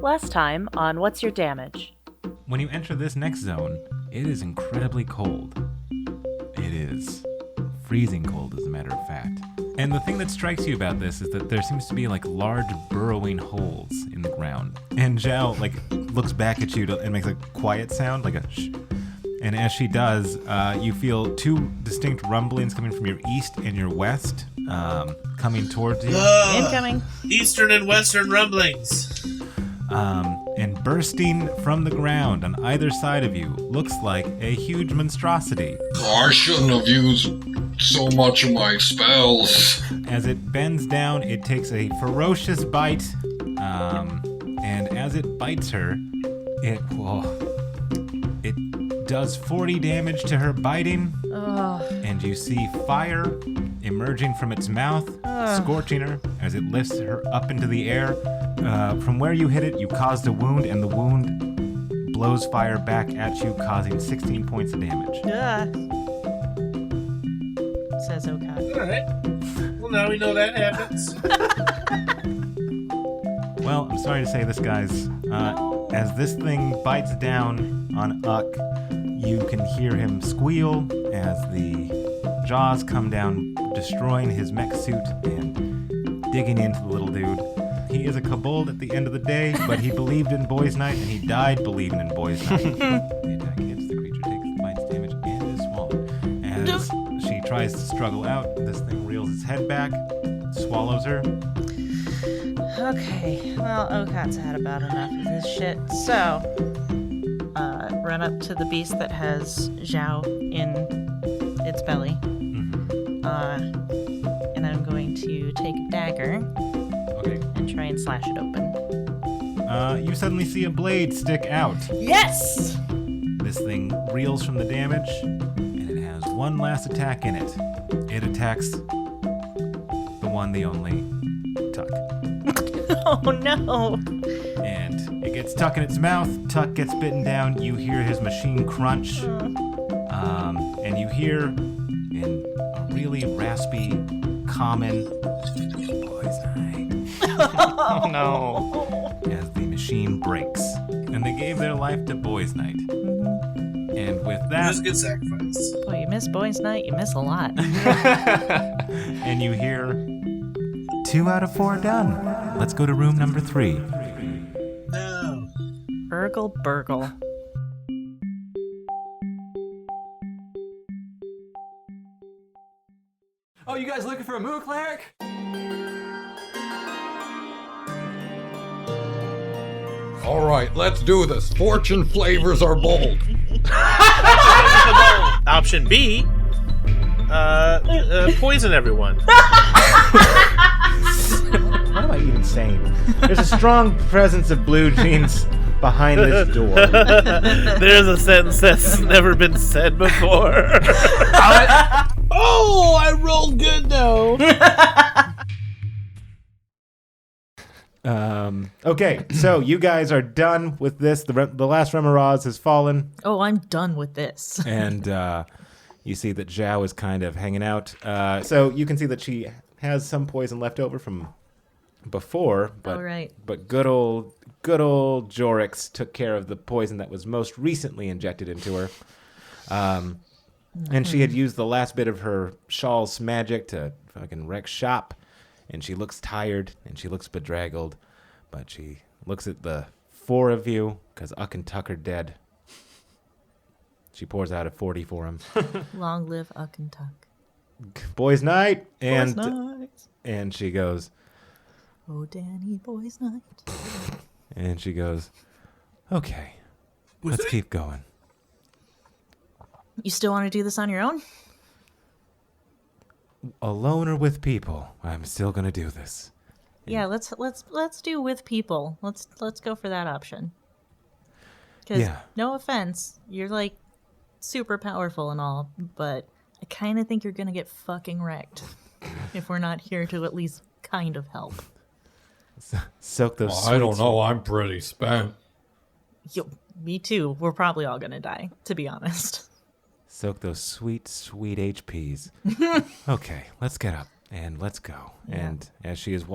Last time on What's Your Damage? When you enter this next zone, it is incredibly cold. It is freezing cold, as a matter of fact. And the thing that strikes you about this is that there seems to be like large burrowing holes in the ground. And Zhao looks back at you and makes a quiet sound, like a shh. And as she does, you feel two distinct rumblings coming from your east and your west, coming towards you. Incoming. Eastern and western rumblings. And bursting from the ground on either side of you looks like a huge monstrosity. I shouldn't have used so much of my spells. As it bends down, it takes a ferocious bite, and as it bites her, it does 40 damage to her biting, and you see fire emerging from its mouth, scorching her as it lifts her up into the air. From where you hit it, you caused a wound, and the wound blows fire back at you, causing 16 points of damage. Says okay. Alright. Well, now we know that happens. Well, I'm sorry to say this, guys. As this thing bites down on Uck, you can hear him squeal as the jaws come down, destroying his mech suit and digging into the little dude. He is a kobold at the end of the day, but he believed in Boys Night, and he died believing in Boys Night. The attack hits, the creature takes the bite's damage and is swallowed. As she tries to struggle out, this thing reels its head back, swallows her. Okay, well, Okat's had about enough of this shit. So, run up to the beast that has Zhao in its belly. Mm-hmm. And I'm going to take a dagger Okay. and try and slash it open. You suddenly see a blade stick out. Yes! This thing reels from the damage, and it has one last attack in it. It attacks the one, the only, Tuck. Oh no! And it gets Tuck in its mouth. Tuck gets bitten down. You hear his machine crunch. And you hear, in a really raspy, common Boys Night. Oh no. As the machine breaks. And they gave their life to Boys Night. Mm-hmm. And with that... Just get sacrificed. Boy, you miss Boys Night, you miss a lot. And you hear 2 out of 4 done. Let's go to room number 3. No. Burgle. Oh, you guys looking for a Moo Cleric? All right, let's do this. Fortune flavors are bold. Option B. Poison everyone. What am I even saying? There's a strong presence of blue jeans behind this door. There's a sentence that's never been said before. Oh, I rolled good though. Okay, so you guys are done with this. The last Remoraz has fallen. Oh, I'm done with this. And you see that Zhao is kind of hanging out. So you can see that she has some poison left over from before. But, right. But good old Jorix took care of the poison that was most recently injected into her. And she had used the last bit of her shawl's magic to fucking wreck shop. And she looks tired and she looks bedraggled. But she looks at the 4 of you, because Uck and Tuck are dead. She pours out a 40 for him. Long live Uck and Tuck. Boys' night. Boys' night. And she goes, Oh, Danny, boys' night. And she goes, okay, let's keep going. You still want to do this on your own? Alone or with people, I'm still gonna do this. Yeah, let's do with people. Let's go for that option. Because no offense, you're like super powerful and all, but I kind of think you're gonna get fucking wrecked if we're not here to at least kind of help. Soak those. Well, I don't know. I'm pretty spent. Yo, me too. We're probably all gonna die, to be honest. Soak those sweet, sweet HPs. Okay, let's get up. And let's go. Yeah. And as she is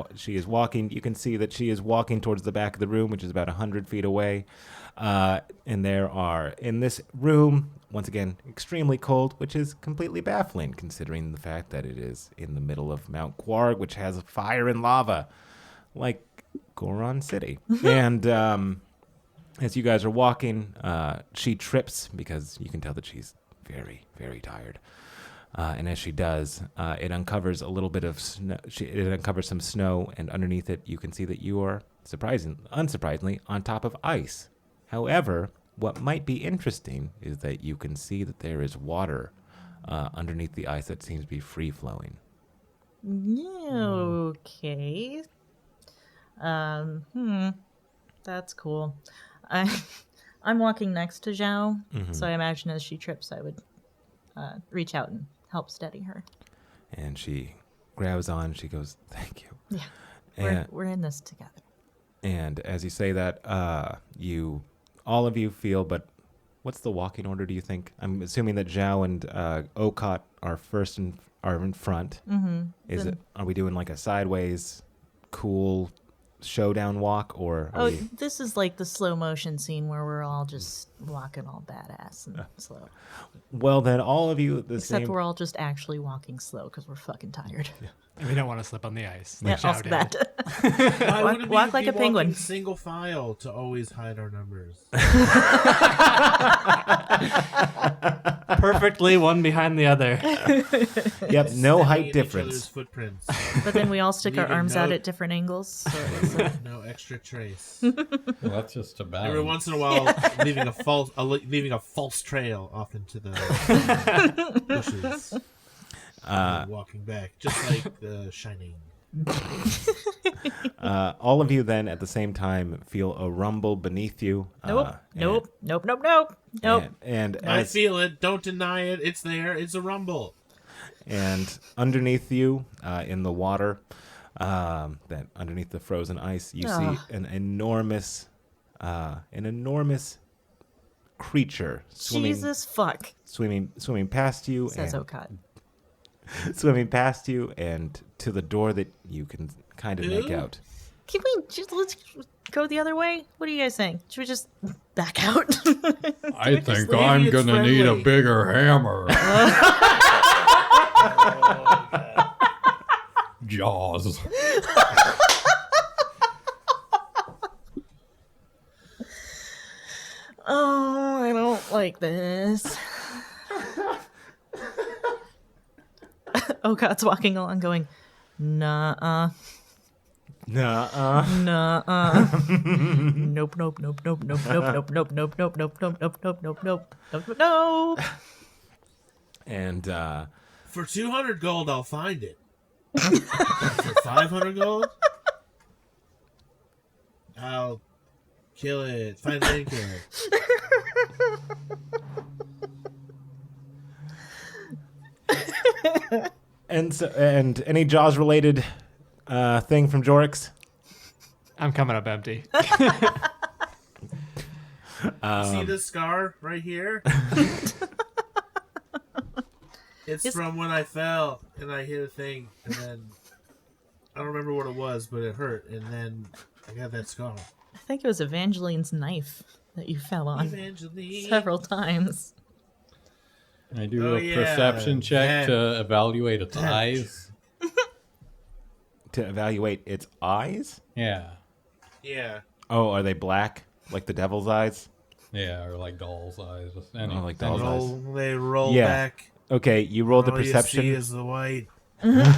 walking, you can see that she is walking towards the back of the room, which is about 100 feet away. And there are, in this room, once again, extremely cold, which is completely baffling considering the fact that it is in the middle of Mount Quarg, which has fire and lava, like Goron City. And as you guys are walking, she trips because you can tell that she's very, very tired. And as she does, it uncovers a little bit of snow. It uncovers some snow, and underneath it, you can see that you are, unsurprisingly, on top of ice. However, what might be interesting is that you can see that there is water underneath the ice that seems to be free-flowing. Okay. That's cool. I'm walking next to Zhao, so I imagine as she trips, I would reach out and help steady her. And she grabs on. She goes, "Thank you." Yeah, we're in this together. And as you say that, all of you feel. But what's the walking order? Do you think? I'm assuming that Zhao and Okot are are in front. Mm-hmm. Are we doing like a sideways, cool showdown walk, or this is like the slow motion scene where we're all just walking all badass and slow. Well, then all of you at the Except we're all just actually walking slow because we're fucking tired. Yeah. And we don't want to slip on the ice. Yeah, also that. walk like a penguin. Single file to always hide our numbers. Perfectly one behind the other. Yep, no height difference. Footprints. But then we all stick our arms out at different angles. So no extra trace. Well, that's just about Every once in a while, leaving a false trail off into the bushes. Walking back, just like The Shining. All of you then at the same time feel a rumble beneath you. Nope. And I feel it. Don't deny it. It's there. It's a rumble. And underneath you, in the water, that underneath the frozen ice, you see an enormous creature swimming. Jesus fuck. Swimming past you. Says Okot. Swimming past you and to the door that you can kind of make out. Can we let's go the other way? What are you guys saying? Should we just back out? I think I'm gonna need a bigger hammer. Jaws. Oh, I don't like this. Okot's walking along going, Nuh-uh. Nuh-uh. Nuh-uh. Nope, nope, nope, nope, nope, nope, nope, nope, nope, nope, nope, nope, nope, nope, nope, nope, nope, nope. And for 200 gold, I'll find it. For 500 gold, I'll kill it. Find the killer. And any Jaws related thing from Jorix? I'm coming up empty. See this scar right here? It's from when I fell and I hit a thing, and then I don't remember what it was, but it hurt, and then I got that scar. I think it was Evangeline's knife that you fell on Evangeline. several times. I do a perception check to evaluate its eyes. To evaluate its eyes? Yeah. Yeah. Oh, are they black? Like the devil's eyes? Yeah, or like doll's eyes. Oh, like doll's eyes. They roll Yeah. back. Okay, you rolled the perception. All you see is the white. That's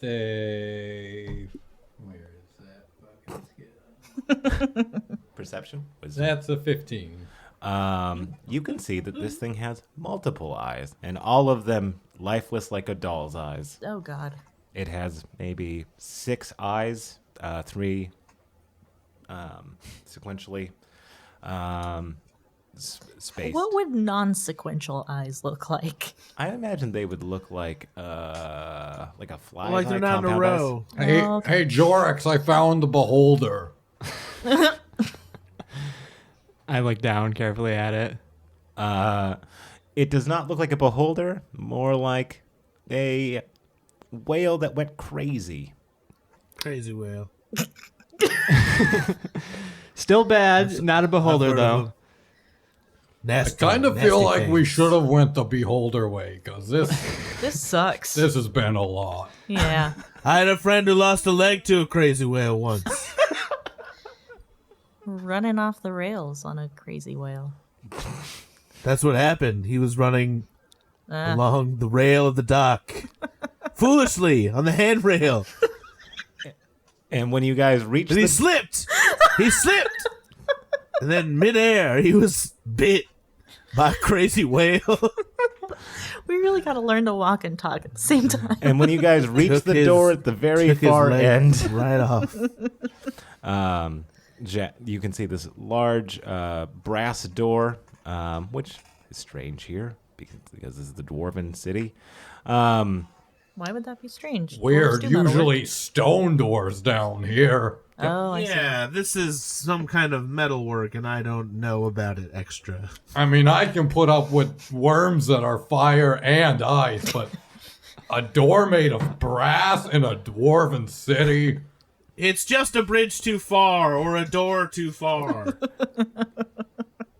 a... Where is that? Perception? That's a 15. You can see that this thing has multiple eyes, and all of them lifeless like a doll's eyes. Oh, God. It has maybe 6 eyes, 3 sequentially spaced. What would non-sequential eyes look like? I imagine they would look like a fly. Like they're not in a row. Hey, hey, Jorix, I found the beholder. I look down carefully at it. It does not look like a beholder. More like a whale that went crazy. Crazy whale. Still bad, not a beholder though. Nasty, I kind of feel like we things. should have went the beholder way, because this sucks. this has been a lot. Yeah. I had a friend who lost a leg to a crazy whale once. Running off the rails on a crazy whale. That's what happened. He was running along the rail of the dock. Foolishly, on the handrail. And when you guys reach And he slipped. He slipped. And then midair, he was bit by a crazy whale. We really got to learn to walk and talk at the same time. And when you guys reach Took the his- door at the very took his far leg end, right off. you can see this large brass door, which is strange here because this is the dwarven city. Why would that be strange? Weird. Dwarves do metal work. Usually stone doors down here. Oh, I see. Yeah, this is some kind of metalwork, and I don't know about it extra. I mean, I can put up with worms that are fire and ice, but a door made of brass in a dwarven city? It's just a bridge too far, or a door too far.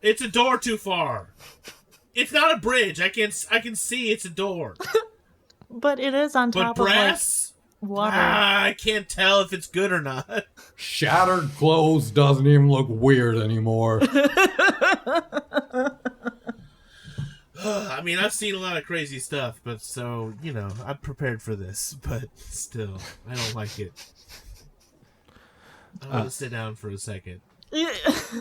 It's a door too far. It's not a bridge. I can see it's a door. But it is on But top of brass? like water. I can't tell if it's good or not. Shattered clothes doesn't even look weird anymore. I mean, I've seen a lot of crazy stuff, but so, I'm prepared for this, but still, I don't like it. I want to sit down for a second.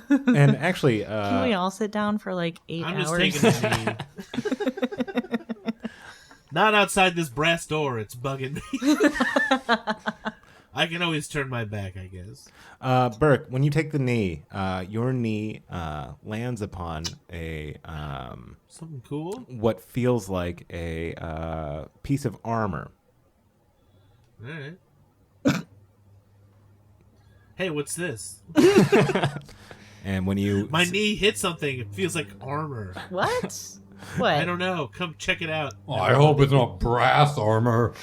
and actually, Can we all sit down for like 8 I'm hours? just taking a knee. Not outside this brass door, it's bugging me. I can always turn my back, I guess. Burke, when you take the knee, your knee lands upon a Something cool? what feels like a piece of armor. Alright. Hey, what's this? And when you My knee hit something. It feels like armor. What? What? I don't know. Come check it out. Oh, I hope it's not brass armor.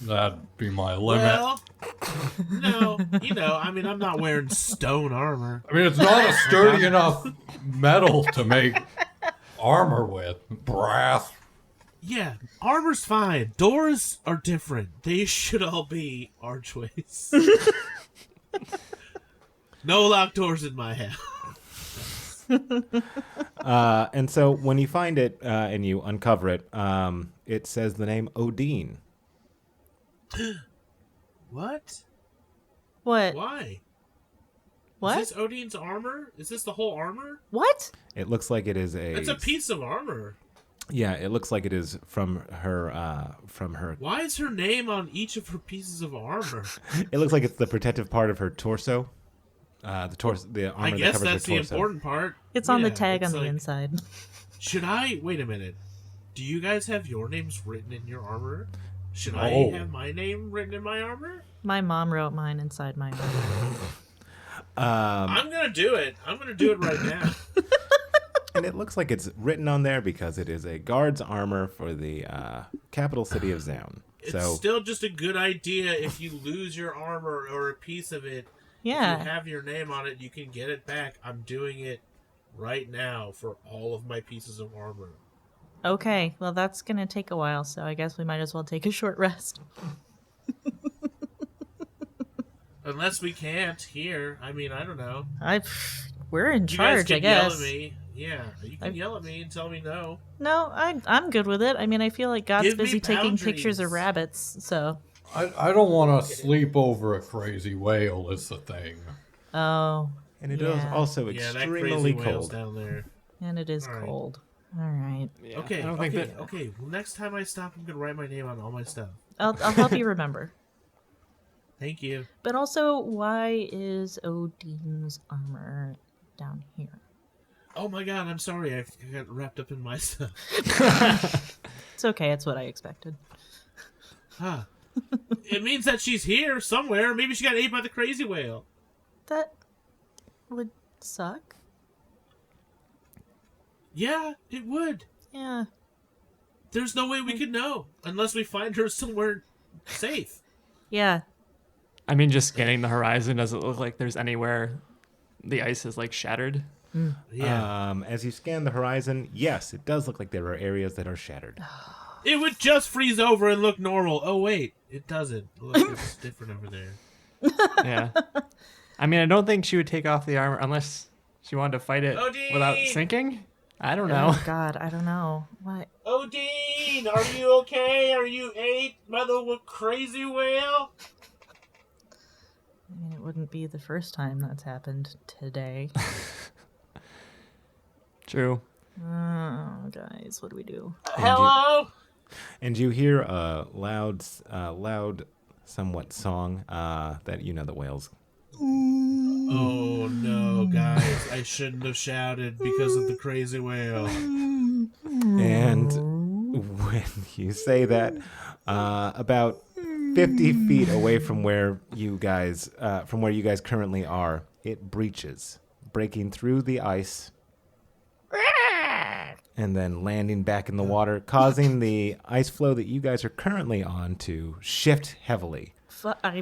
That'd be my limit. Well, no. I mean, I'm not wearing stone armor. I mean, it's not a sturdy enough metal to make armor with. Brass. Yeah, armor's fine. Doors are different. They should all be archways. No locked doors in my house. and so when you find it and you uncover it, it says the name Odin. What? What? Why? What? Is this Odin's armor? Is this the whole armor? What? It looks like it is It's a piece of armor. Yeah, it looks like it is from her. Why is her name on each of her pieces of armor? It looks like it's the protective part of her torso. The torso, the armor I that guess covers that's her the torso. important part. It's on the Yeah, tag on it's the like, inside. Should I wait a minute? Do you guys have your names written in your armor? Should I No. have my name written in my armor? My mom wrote mine inside my armor. I'm gonna do it. I'm gonna do it right now. And it looks like it's written on there because it is a guard's armor for the capital city of Zaun. It's still just a good idea if you lose your armor or a piece of it. If you Yeah. have your name on it, you can get it back. I'm doing it right now for all of my pieces of armor. Okay, well that's gonna take a while, so I guess we might as well take a short rest. Unless we can't here. I mean, I don't know. We're in You guys charge, can I guess. yell at me. Yeah, you can yell at me and tell me no. No, I'm good with it. I mean, I feel like God's Give me busy taking pictures of boundaries. rabbits, so. I don't want to sleep over a crazy whale is the thing. Oh. And it yeah. is also Yeah, that extremely crazy whale's cold. down there. And it is All right. cold. All right. Yeah, Okay, I don't okay, think that. okay. Well, next time I stop, I'm gonna write my name on all my stuff. I'll help you remember. Thank you. But also, why is Odin's armor down here? Oh my god, I'm sorry. I got wrapped up in my stuff. It's okay. It's what I expected. Huh. It means that she's here somewhere. Maybe she got ate by the crazy whale. That would suck. Yeah, it would. Yeah. There's no way we could know unless we find her somewhere safe. Yeah. I mean, just scanning the horizon, does it look like there's anywhere the ice is like shattered? Yeah. As you scan the horizon, yes, it does look like there are areas that are shattered. It would just freeze over and look normal. Oh, wait. It doesn't. Look, it's different over there. Yeah. I mean, I don't think she would take off the armor unless she wanted to fight it Odin! without sinking. I don't know. Oh, God, I don't know. What? Odin, are you okay? Are you ate by the crazy whale? I mean, it wouldn't be the first time that's happened today. True. Oh, guys, what do we do? Hello? And you hear a loud, somewhat song that you know the whales. Oh, no, guys. I shouldn't have shouted because of the crazy whale. And when you say that, about 50 feet away from where you guys currently are, it breaches, breaking through the ice and then landing back in the water, causing the ice flow that you guys are currently on to shift heavily. Fuck. Maybe we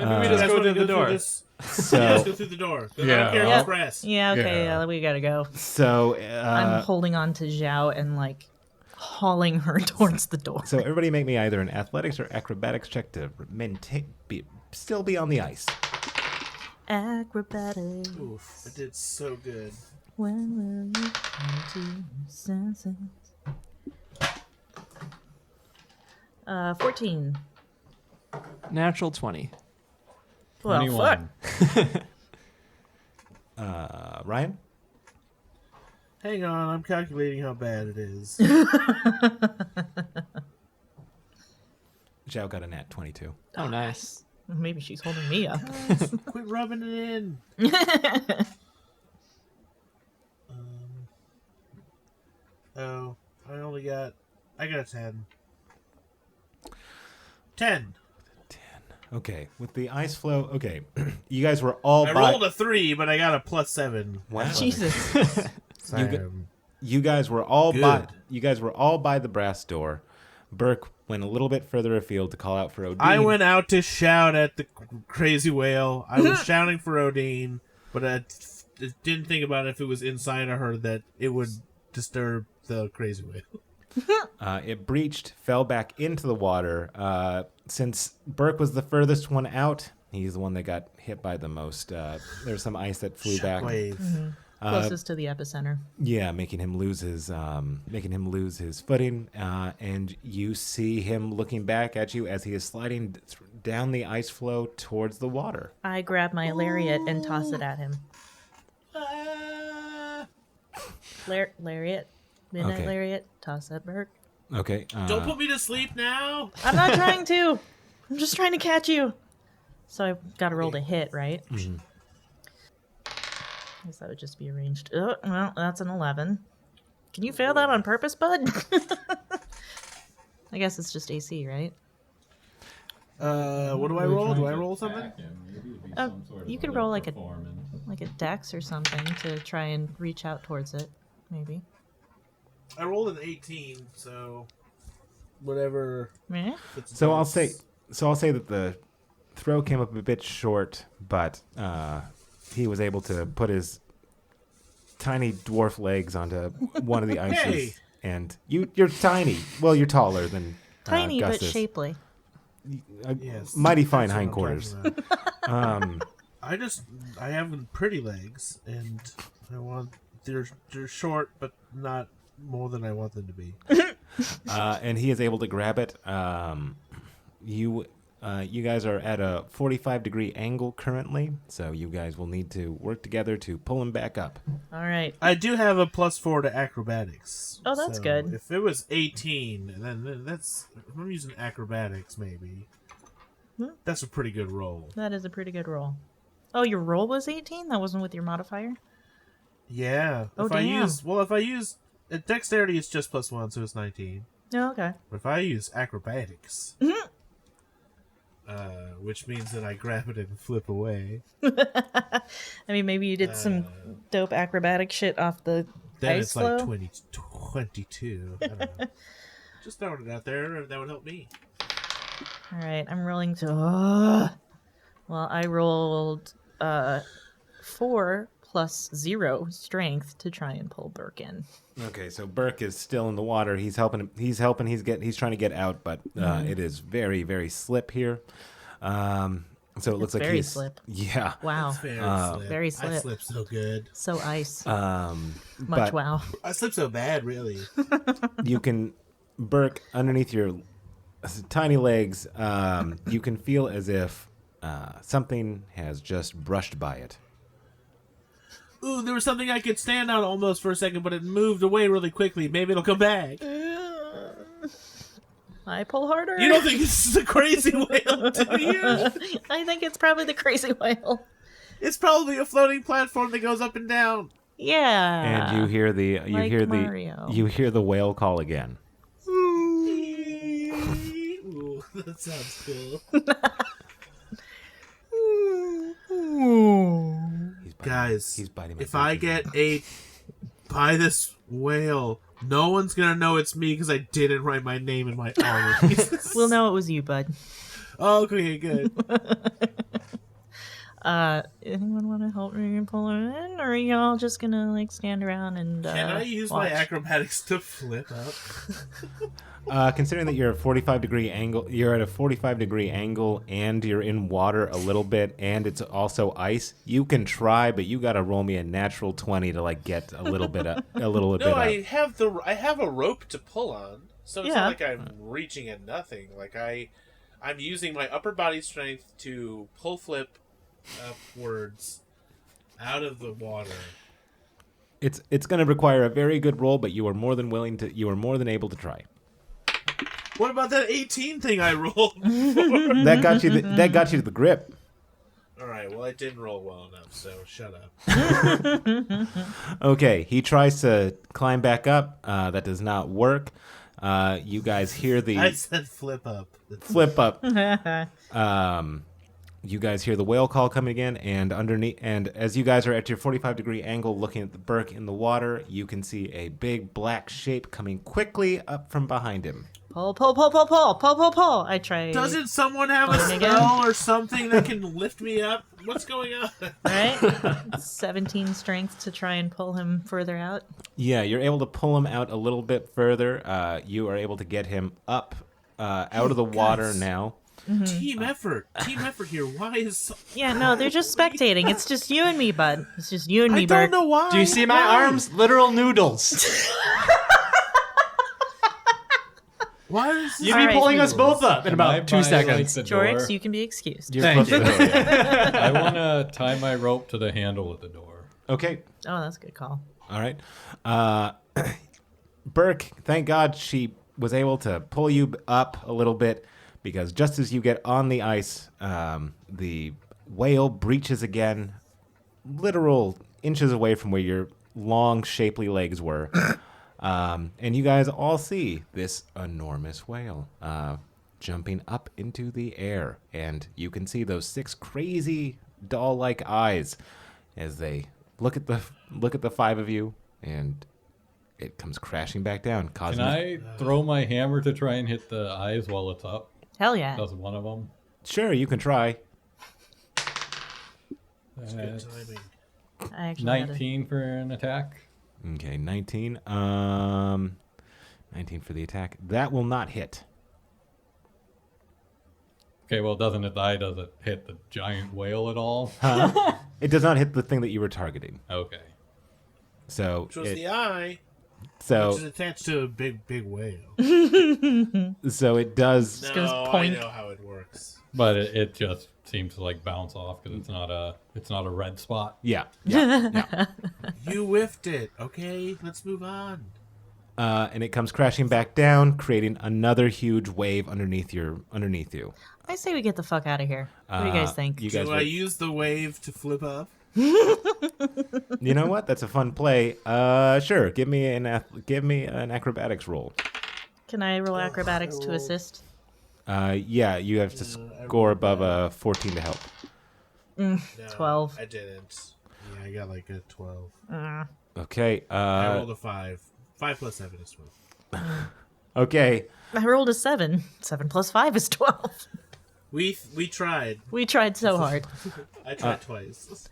You just guys go wanna to the door. through this? So, Let's go through the door. I Yeah. don't care Yeah. if press. Yeah, okay, Yeah. we gotta go. so, I'm holding on to Zhao and, like, hauling her towards the door. so everybody make me either an athletics or acrobatics check to still be on the ice. Acrobatics. Oof, I did so good. When will you come to your senses? 14. Natural 20. Well, 21. fuck. Ryan? Hang on, I'm calculating how bad it is. Zhao got a nat 22. Oh, nice. Maybe she's holding me up. Quit rubbing it in. Oh, I got a 10. 10. Okay, with the ice flow, okay, you guys were all I by... rolled a 3, but I got a +7. Wow. Jesus. You guys were all by Good. the brass door. Burke went a little bit further afield to call out for Odin. I went out to shout at the crazy whale. I was shouting for Odin, but I didn't think about if it was inside of her that it would disturb the crazy whale. It breached, fell back into the water. Since Burke was the furthest one out, he's the one that got hit by the most. There's some ice that flew back. Shockwave. Closest to the epicenter. Yeah, making him lose his footing. And you see him looking back at you as he is sliding down the ice flow towards the water. I grab my lariat and toss it at him. Lariat. Midnight Okay. lariat. Toss at Burke. Okay. Don't put me to sleep now. I'm not trying to. I'm just trying to catch you. So I got to roll to hit, right? Mm-hmm. I guess that would just be arranged. Oh, well, that's an 11. Can you fail that on purpose, bud? I guess it's just AC, right? What do I roll? Do I roll something? You could roll like a dex or something to try and reach out towards it, maybe. I rolled an 18, so whatever. Meh? So I'll say that the throw came up a bit short, but he was able to put his tiny dwarf legs onto one of the ices. Hey! And you're tiny. Well, you're taller than Tiny Gus but is. shapely. Yes. Mighty fine That's what I'm hindquarters. talking about. I have pretty legs, and they're short, but not more than I want them to be. And he is able to grab it. You guys are at a 45-degree angle currently, so you guys will need to work together to pull him back up. All right. I do have a +4 to acrobatics. Oh, that's so good. If it was 18, then that's... If I'm using acrobatics, maybe. That's a pretty good roll. That is a pretty good roll. Oh, your roll was 18? That wasn't with your modifier? Yeah. Oh, if I damn. use... Dexterity is just +1, so it's 19. Oh, okay. But if I use acrobatics... which means that I grab it and flip away. I mean, maybe you did some dope acrobatic shit off the Then ice it's flow. like 22. I don't know. Just throwing it out there. That would help me. All right, I'm rolling to. Well, I rolled 4 plus 0 strength to try and pull Burke in. Okay, so Burke is still in the water. He's helping. He's trying to get out, but it is very, very slip here. So it looks like very he's slip. Yeah. Wow. Very slip. I slip so good. So ice. But Much wow. I slip so bad, really. you can, Burke, underneath your tiny legs, you can feel as if something has just brushed by it. Ooh, there was something I could stand on almost for a second, but it moved away really quickly. Maybe it'll come back. I pull harder. You don't think this is a crazy whale, do you? I think it's probably the crazy whale. It's probably a floating platform that goes up and down. Yeah. And you hear the Mario. you hear the whale call again. Ooh, that sounds cool. Guys, he's biting my if I booty. get ate by this whale, no one's gonna know it's me because I didn't write my name in my armor. We'll know it was you, bud. Oh, okay, good. Anyone want to help me pull her in, or are y'all just gonna like stand around and? Can I use watch? my acrobatics to flip up? Considering that you're at a 45-degree angle, and you're in water a little bit, and it's also ice, you can try, but you got to roll me a natural 20 to like get a little bit up. No, I have a rope to pull on, so it's Yeah. not like I'm reaching at nothing. Like I'm using my upper body strength to pull flip upwards out of the water. It's going to require a very good roll, but you are more than able to try. What about that 18 thing I rolled before? That got you to the grip. All right, well, I didn't roll well enough, so shut up. Okay, he tries to climb back up. That does not work. You guys hear the I said flip up. flip up. You guys hear the whale call coming again, and underneath, and as you guys are at your 45-degree angle looking at the Burke in the water, you can see a big black shape coming quickly up from behind him. Pull. I try. Doesn't someone have a Pulling spell or something that can lift me up? What's going on? Right? 17 strength to try and pull him further out. Yeah, you're able to pull him out a little bit further. You are able to get him up out of the water now. Team effort here. Why is Yeah, no, they're just spectating. It's just you and me, bud. It's just you and me, I don't Burke. know why. Do you see my arms? Literal noodles. Why is You'd All be right. pulling us both up in Can I about 2 buy, seconds. Like, the door? Jorix, you can be excused. You're Thank close to the door, yeah. I want to tie my rope to the handle of the door. Okay, Oh, that's a good call. all right. Burke, thank God she was able to pull you up a little bit, because just as you get on the ice, the whale breaches again, literal inches away from where your long, shapely legs were. And you guys all see this enormous whale jumping up into the air. And you can see those 6 crazy doll-like eyes as they look at the 5 of you, and it comes crashing back down. Can I throw my hammer to try and hit the eyes while it's up? Hell yeah. Does one of them? Sure, you can try. Good timing. I actually had 19 for an attack. Okay, 19. 19 for the attack. That will not hit. Okay, well, doesn't it die? Does it hit the giant whale at all? It does not hit the thing that you were targeting. Okay. So, Which was the eye, which so, is attached to a big whale. so it does. No, goes I point. know how it works. But it just seems to like bounce off because it's not a red spot. Yeah. You whiffed it. Okay, let's move on. And it comes crashing back down, creating another huge wave underneath you. I say we get the fuck out of here. What do you guys think? You guys, Do I use the wave to flip up? you know what? That's a fun play. Sure. Give me an acrobatics roll. Can I roll acrobatics to assist? Yeah, you have to score above a 14 to help. No, 12. I didn't. Yeah, I got like a 12. Okay. I rolled a 5. 5 plus 7 is 12. Okay. I rolled a 7. 7 plus 5 is 12. We tried. We tried so hard. I tried twice.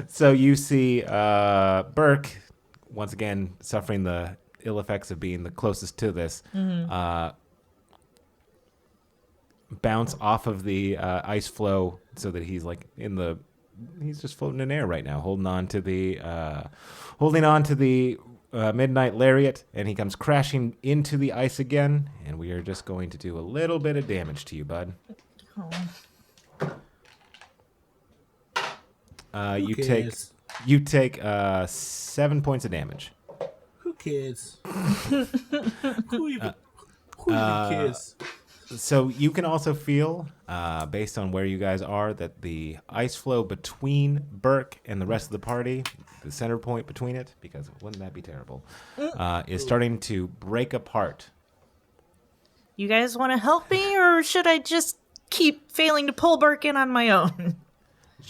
So you see Burke, once again, suffering the ill effects of being the closest to this, bounce off of the ice flow so that he's like he's just floating in air right now, holding on to the midnight lariat, and he comes crashing into the ice again, and we are just going to do a little bit of damage to you, bud. You take 7 points of damage. Who cares? Who even cares? So you can also feel, based on where you guys are, that the ice flow between Burke and the rest of the party, the center point between it, because wouldn't that be terrible, is starting to break apart. You guys want to help me, or should I just keep failing to pull Burke in on my own?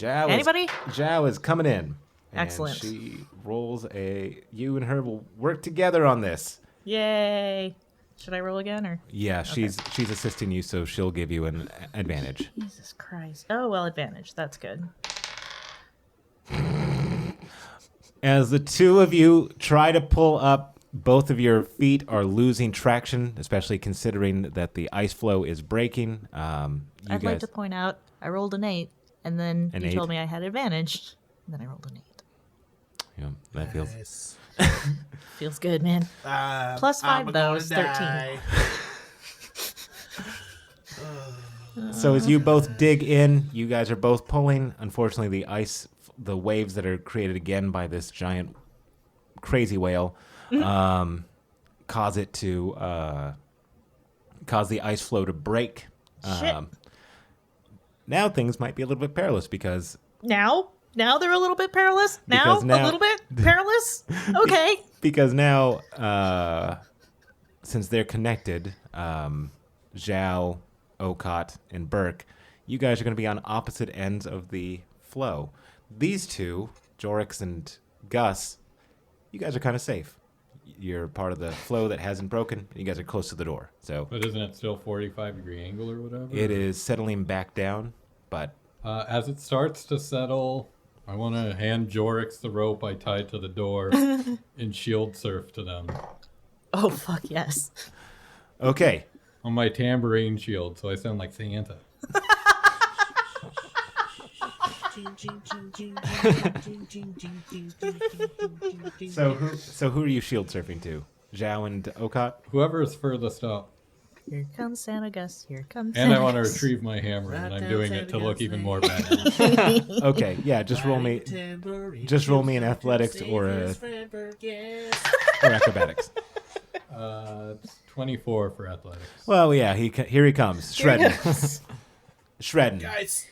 Anybody? Zhao is coming in. Excellent. And she rolls you and her will work together on this. Yay. Should I roll again, or? Yeah, she's assisting you, so she'll give you an advantage. Jesus Christ. Oh, well, advantage. That's good. As the two of you try to pull up, both of your feet are losing traction, especially considering that the ice flow is breaking. I'd like to point out, I rolled an 8, and then you told me I had advantage, and then I rolled an 8. Yeah, that feels... Nice. Feels good, man. Plus 5, though, is 13. So as you both dig in, you guys are both pulling. Unfortunately, the waves that are created again by this giant crazy whale, cause the ice flow to break. Shit. Now things might be a little bit perilous because... Now they're a little bit perilous? Because now a little bit perilous? Okay. Because now, since they're connected, Zhao, Okot, and Burke, you guys are going to be on opposite ends of the flow. These two, Jorix and Gus, you guys are kind of safe. You're part of the flow that hasn't broken. You guys are close to the door. But isn't it still 45-degree angle or whatever? It is settling back down, but... as it starts to settle, I want to hand Jorix the rope I tied to the door and shield surf to them. Oh, fuck yes. Okay. On my tambourine shield, so I sound like Santa. So who are you shield surfing to? Zhao and Okot? Whoever is furthest up. Here comes Santa Gus. Here comes And Santa I want to Gus. retrieve my hammer, and I'm doing it to look even more bad. Okay, yeah, just roll me an athletics or acrobatics. It's 24 for athletics. Well, yeah, here he comes, shredding, shredding. Guys,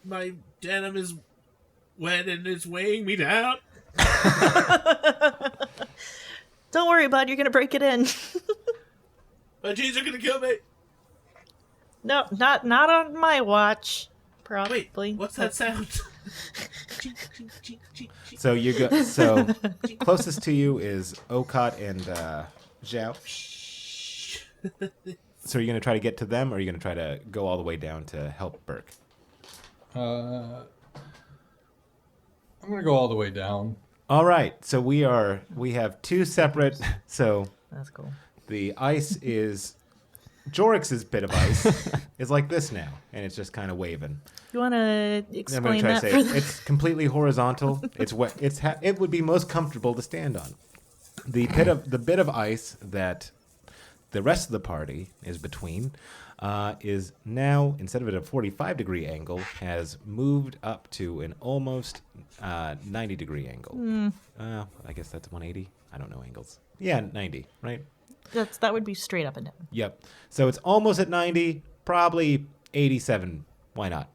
my denim is wet and it's weighing me down. Don't worry, bud. You're going to break it in. My jeans are gonna kill me. No, not on my watch. Probably. Wait, what's that sound? So So closest to you is Okot and Zhao. So are you gonna try to get to them, or are you gonna try to go all the way down to help Burke? I'm gonna go all the way down. All right. So we have two separate. So That's cool. the ice is Jorix's bit of ice is like this now, and it's just kind of waving. You want to I'm explain gonna that try for to the... say it's completely horizontal. It's what it would be most comfortable to stand on. The bit of ice that the rest of the party is between is now, instead of at a 45-degree angle, has moved up to an almost 90-degree angle. I guess that's 180. I don't know angles. Yeah, 90, right? That would be straight up and down. Yep. So it's almost at 90, probably 87. Why not?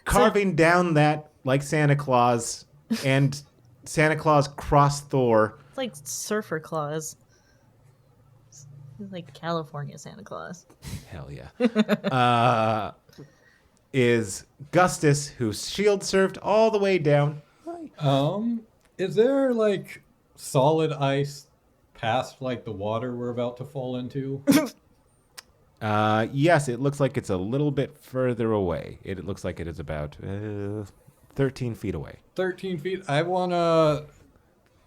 Carving down that like Santa Claus, and Santa Claus cross Thor. It's like Surfer Claus. It's like California Santa Claus. Hell yeah. Is Gustus, who shield surfed all the way down. Is there like solid ice past like the water we're about to fall into? Yes, it looks like it's a little bit further away. It looks like it is about 13 feet away. 13 feet. I want to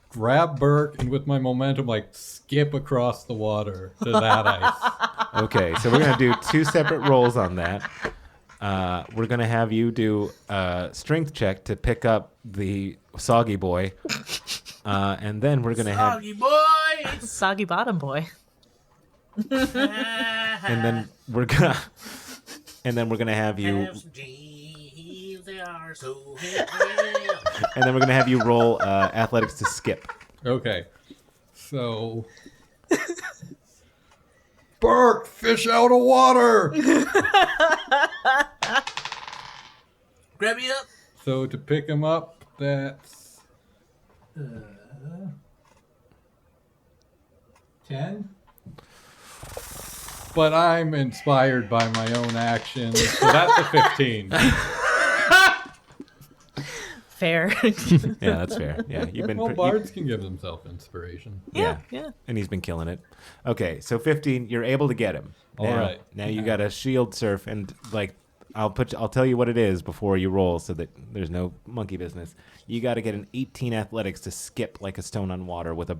grab Burke and with my momentum, like, skip across the water to that ice. Okay, so we're going to do 2 separate rolls on that. We're going to have you do a strength check to pick up the Soggy boy. And then we're going to have... Soggy boy! Soggy bottom boy. And then we're going to have you... They are so And then we're going to have you roll athletics to skip. Okay. So... Burke, fish out of water! Grab me up. So to pick him up, that's... 10? But I'm inspired by my own actions, so that's a 15. Fair. Yeah, that's fair. Yeah, you've been... Well, bards can give themselves inspiration. Yeah. Yeah. And he's been killing it. Okay, so 15, you're able to get him. All Now, right. Now you got a shield surf, and like I'll tell you what it is before you roll, so that there's no monkey business. You got to get an 18 athletics to skip like a stone on water with a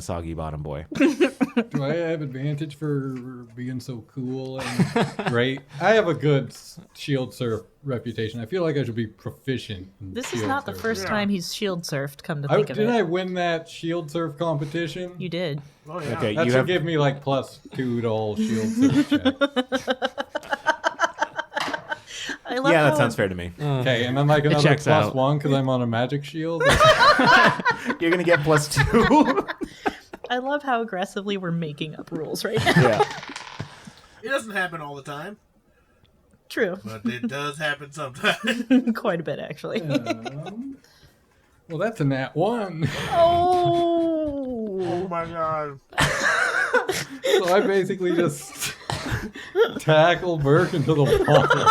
soggy bottom boy. Do I have advantage for being so cool and great? I have a good shield surf reputation. I feel like I should be proficient. In This is shield not the surf. firf time he's shield surfed, come to think of Didn't it. I win that shield surf competition? You did. Oh, yeah. Okay, That you should have give me like +2 to all shield surf check. I love yeah, how that sounds fair to me. Okay, and then like another checks out. +1 because I'm on a magic shield. You're gonna get +2. I love how aggressively we're making up rules right now. Yeah. It doesn't happen all the time, True. but it does happen sometimes. Quite a bit, actually. Well, that's a nat 1. Oh! my god. So I basically just tackle Burke into the water.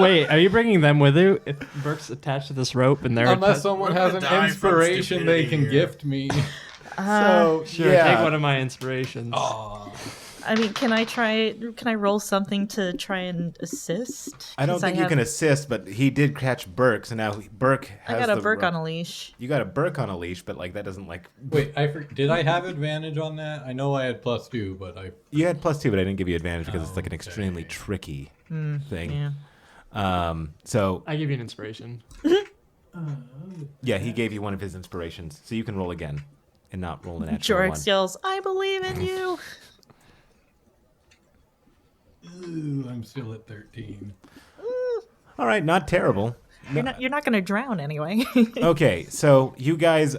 Wait, are you bringing them with you? If Burke's attached to this rope and they're Unless someone We're has gonna an die from inspiration they can stupidity here. gift me. So sure, yeah. take one of my inspirations. I mean, can I roll something to try and assist? I don't 'Cause think you can assist, but he did catch Burke, so now Burke I has got a the Burke rope. on a leash. You got a Burke on a leash, but like that doesn't like. Wait, did I have advantage on that? I know I had +2, but You had +2, but I didn't give you advantage because it's like an extremely tricky thing. Yeah. So I give you an inspiration. yeah, he gave you one of his inspirations, so you can roll again and not roll an actual one. Jorix yells, "I believe in you!" ooh, I'm still at 13. All right, not terrible. You're not going to drown anyway. Okay, so you guys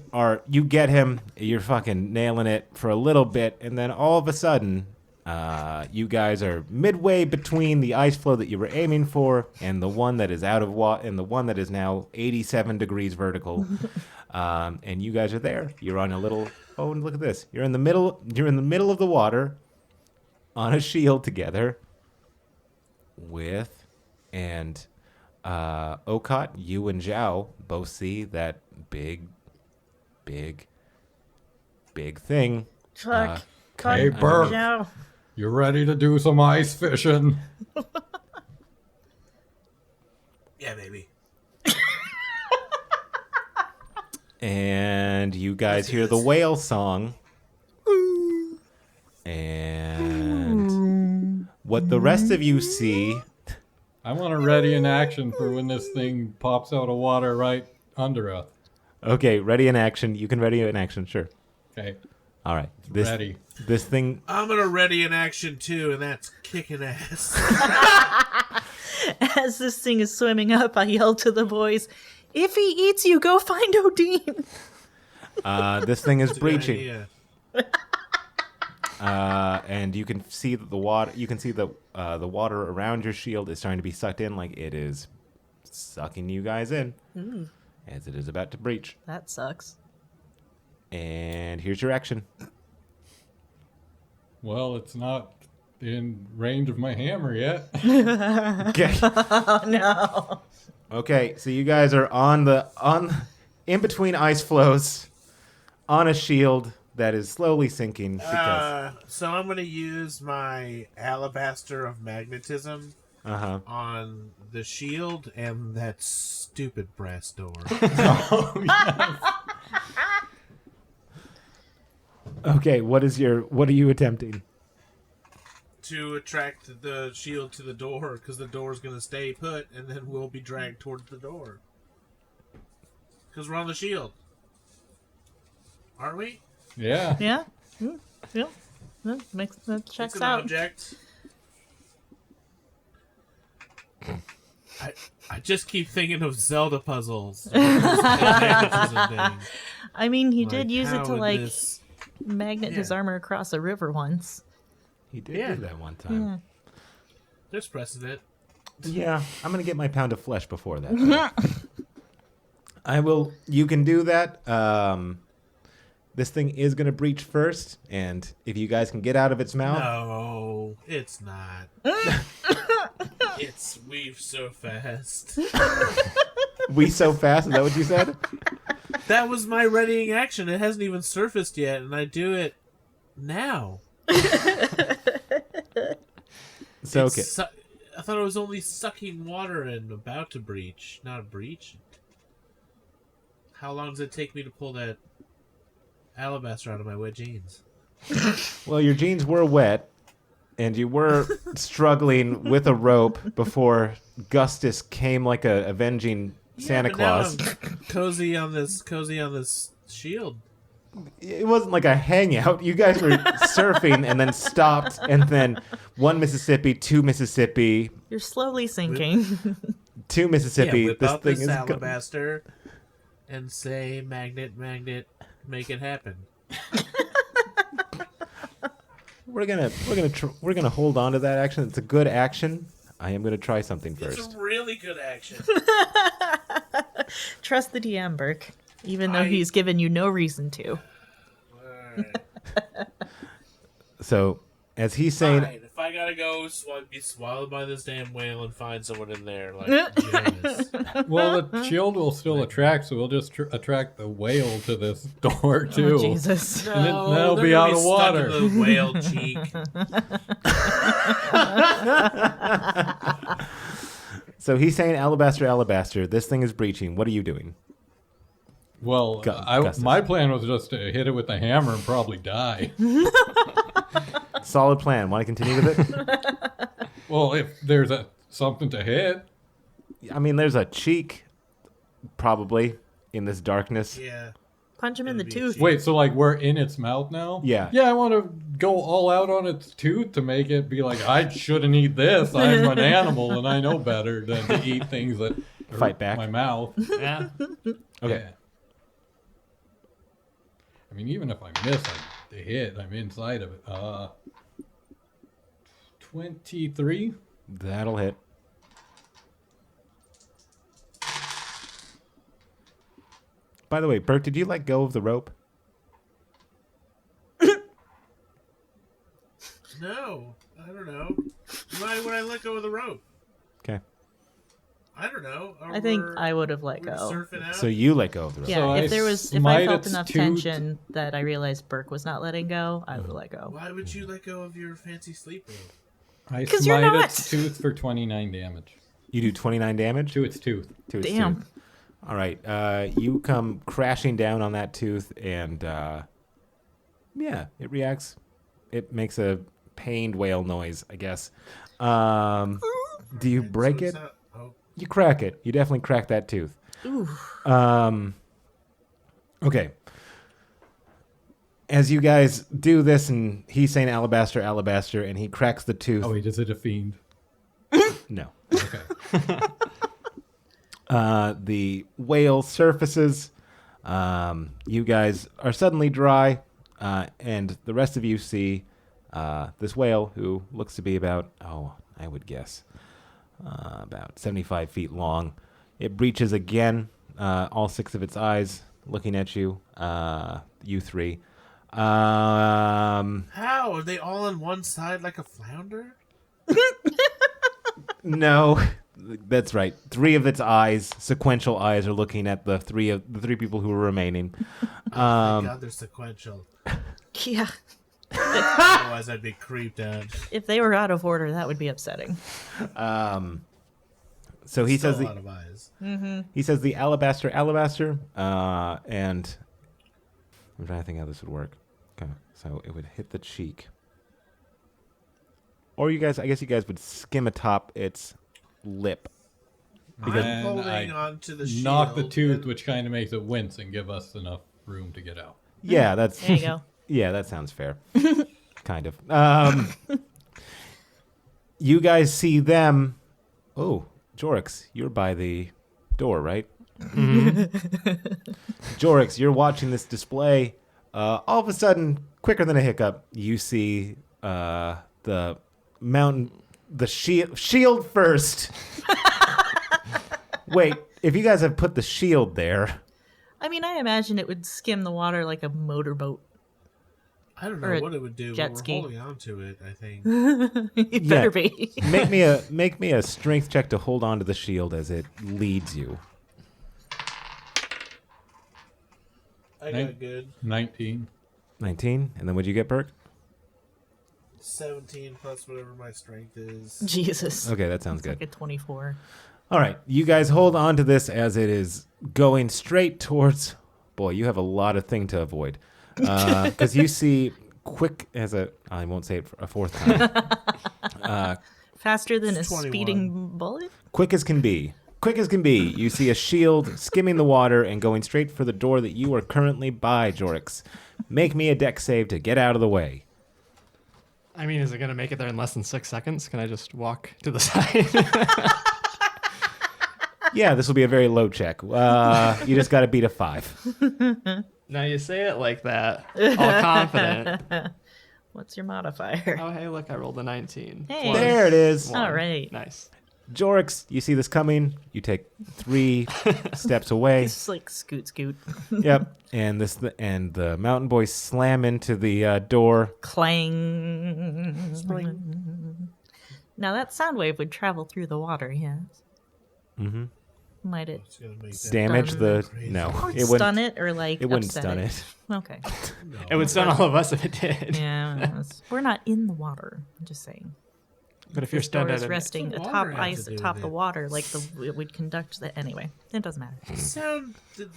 you get him, you're fucking nailing it for a little bit, and then all of a sudden, you guys are midway between the ice floe that you were aiming for and the one that is out of water, and the one that is now 87 degrees vertical. And you guys are there. You're on a little. Oh, look at this! You're in the middle. You're in the middle of the water, on a shield together. With, and Okot, you and Zhao both see that big thing. Fuck. Hey, Burke. Joe. You ready to do some ice fishing? Yeah, baby. And you guys hear the whale song. And what the rest of you see. I want to ready in action for when this thing pops out of water right under us. Okay, ready in action. You can ready in action, sure. Okay, All right. ready. This thing. I'm gonna ready in action too, and that's kicking ass. As this thing is swimming up, I yell to the boys, "If he eats you, go find Odin." This thing is Good breaching. idea. And you can see that the water. You can see the water around your shield is starting to be sucked in, like it is sucking you guys in, as it is about to breach. That sucks. And here's your action. Well, it's not in range of my hammer yet. Okay. Oh no. Okay. So you guys are in between ice floes. on a shield that is slowly sinking because... So I'm going to use my alabaster of magnetism on the shield and that stupid brass door. Okay, what are you attempting? To attract the shield to the door, because the door's going to stay put, and then we'll be dragged towards the door. Because we're on the shield. Aren't we? Yeah. Yeah. Yeah. That checks It's an out. object. I just keep thinking of Zelda puzzles. I mean, he did use it how to, would like, this- magnet his armor across a river once. He did do that one time. Yeah. There's precedent. Yeah, I'm going to get my pound of flesh before that. I will. You can do that. This thing is going to breach first, and if you guys can get out of its mouth... No, it's not. It's weave so fast. We so fast? Is that what you said? That was my readying action. It hasn't even surfaced yet, and I do it now. So, okay. I thought it was only sucking water and about to breach, not a breach. How long does it take me to pull that alabaster out of my wet jeans? Well, your jeans were wet, and you were struggling with a rope before Gustus came like a avenging Santa but Claus. now I'm cozy on this shield. It wasn't like a hangout. You guys were surfing and then stopped, and then one Mississippi, two Mississippi, You're slowly sinking. two Mississippi. Whip this out thing this is alabaster and say, magnet, make it happen. We're gonna hold on to that action. It's a good action. I am gonna try something first. It's a really good action. Trust the DM, Burke, even though he's given you no reason to. Alright. So, as he's saying, Fine. If I gotta go be swallowed by this damn whale and find someone in there, like Jonas. Well, the shield will still attract, so we'll just attract the whale to this door too. Oh, Jesus. And then that'll be out of water. Stuck in the whale cheek. so he's saying alabaster. This thing is breaching. What are you doing? Well, Gustus. my plan was just to hit it with a hammer and probably die. Solid plan. Want to continue with it? Well, if there's something to hit. I mean, there's a cheek, probably, in this darkness. Yeah. Punch him in the tooth. Wait, so like we're in its mouth now? Yeah. Yeah, I want to go all out on its tooth to make it be like, I shouldn't eat this. I'm an animal and I know better than to eat things that Fight back. my mouth. Yeah. Okay. Yeah. I mean, even if I miss the hit, I'm inside of it. 23? That'll hit. By the way, Burke, did you let go of the rope? No, I don't know. Why would I let go of the rope? Okay. I don't know. I think I would have let We're go. surfing out. So you let go of the rope. Yeah, So if I felt its enough tooth. tension that I realized Burke was not letting go, I would have let go. Why would you let go of your fancy sleep rope? I 'Cause you're smite not. its tooth for 29 damage. You do 29 damage To its tooth. to its Damn. tooth. All right. You come crashing down on that tooth, and yeah, it reacts. It makes a pained whale noise, I guess. Do you break So it? it's not- oh, You crack it. You definitely crack that tooth. Okay. As you guys do this, and he's saying alabaster, and he cracks the tooth. Oh, wait, is it a fiend? No. Okay. The whale surfaces. You guys are suddenly dry, and the rest of you see this whale who looks to be about, I would guess, about 75 feet long. It breaches again, all six of its eyes looking at you, you three. how? Are they all on one side like a flounder? No, that's right. Three of its eyes, sequential eyes, are looking at the three people who are remaining. Thank God they're sequential. Yeah. Otherwise, I'd be creeped out. If they were out of order, that would be upsetting. So he Still says a lot of eyes. he says the alabaster, and I'm trying to think how this would work. Okay, so it would hit the cheek, or I guess you guys would skim atop its lip. Because I'm And holding I on to the shield. knock the tooth, and- which kind of makes it wince and give us enough room to get out. yeah, that's There you go. yeah, that sounds fair. Kind of. You guys see them. Oh, Jorix, you're by the door, right? Jorix, you're watching this display. All of a sudden, quicker than a hiccup, you see the mountain, the shield first. Wait, if you guys have put the shield there, I mean, I imagine it would skim the water like a motorboat. I don't or know a what it would do, jet but we're ski. holding on to it, I think. It better be. make me a strength check to hold on to the shield as it leads you. I Right. got good. 19. 19, and then what'd you get, Burke? 17 plus whatever my strength is. Jesus. Okay, that sounds It's good. like a 24. All right, you guys hold on to this as it is going straight towards. Boy, you have a lot of thing to avoid, because you see quick as a. I won't say it for a fourth time. Faster than a It's 21. speeding bullet? Quick as can be. Quick as can be. You see a shield skimming the water and going straight for the door that you are currently by, Jorix. Make me a dex save to get out of the way. I mean, is it gonna make it there in less than 6 seconds? Can I just walk to the side? Yeah, this will be a very low check. You just got to beat a 5. Now you say it like that, all confident. What's your modifier? Oh, hey, look, I rolled a 19. Hey. Plus There it is. one. All right. Nice. Jorix, you see this coming. You take 3 steps away. Just like scoot. Yep. And the mountain boys slam into the door. Clang. Now that sound wave would travel through the water, yes. Mm-hmm. Might it It's gonna make that Damage Stun the crazy. no. It stun wouldn't. it or like It wouldn't upset stun it? it. Okay. It would stun all of us if it did. Yeah, we're not in the water. I'm just saying. But if you're This door stunned is at it, resting What's the atop water have ice, to do atop with the it? water, like it would conduct that. Anyway, it doesn't matter. The